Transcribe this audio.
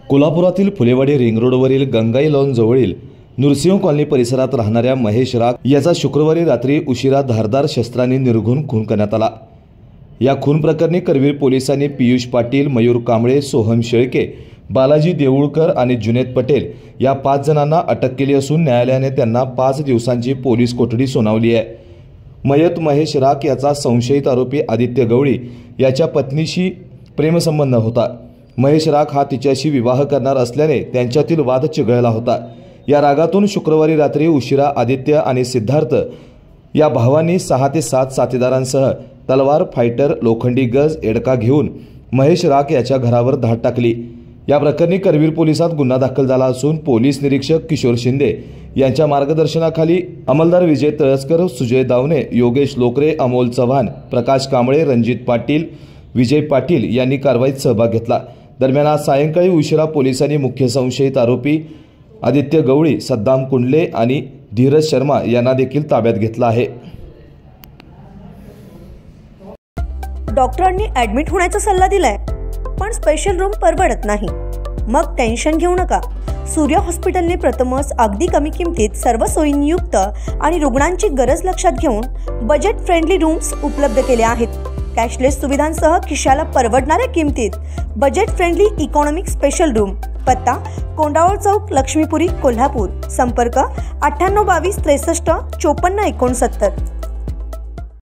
कोल्हापुरातील फुलेवाडी रिंग रोडवरील गंगाई लॉन जवळील नृसिंह कॉलनी परिसरात राहणाऱ्या महेश राख याचा शुक्रवारी रात्री उशिरा धारदार शस्त्रांनी निर्घुण खून करण्यात आला। या खून प्रकरणी करवीर पोलिसांनी पियुष पाटील, मयूर कांबळे, सोहम शेळके, बालाजी देऊळकर आणि जुनेद पटेल या 5 जणांना अटक केली असून न्यायालयाने त्यांना 5 दिवसांची पोलीस कोठडी सुनावली आहे। मयत महेश राख याचा संशयित आरोपी आदित्य गवळी याच्या पत्नीशी प्रेमसंबंध होता। महेश राख हा तिच्याशी विवाह करणार असल्याने त्यांच्यातील वाद चिघळला होता। या रागातून शुक्रवारी रात्री उशिरा आदित्य आणि सिद्धार्थ या भावांनी 6 ते 7 साथीदारांसह तलवार, फायटर, लोखंडी गज, एडका घेऊन महेश राख याच्या घरावर धाड टाकली। या प्रकरणी करवीर पोलिसात गुन्हा दाखल झाला असून पोलीस निरीक्षक किशोर शिंदे यांच्या मार्गदर्शनाखाली अंमलदार विजय तळसकर, सुजय दावणे, योगेश लोकरे, अमोल चव्हाण, प्रकाश कांबळे, रणजित पाटील, विजय पाटील यांनी कारवाईत सहभाग घेतला। दरम्यान आज सायंकाळी उशिरा पोलिसांनी मुख्य संशयित आरोपी आदित्य गवळी, सद्दाम कुंडले आणि धीरज शर्मा यांना देखील ताब्यात घेतला आहे। डॉक्टरांनी ॲडमिट होण्याचा सल्ला दिलाय, पण स्पेशल रूम परवडत नाही। मग टेन्शन घेऊ नका। सूर्य हॉस्पिटलने प्रथमच अगदी कमी किमतीत सर्व सोयींयुक्त आणि रुग्णांची गरज लक्षात घेऊन बजेट फ्रेंडली रूम्स उपलब्ध केले आहेत। कॅशलेस सुविधांसह खिशाला परवडणाऱ्या किमतीत budget friendly economic special room. पत्ता कोंडावळ चौक, लक्ष्मीपुरी, कोल्हापूर। संपर्क 98 22 63 54 69।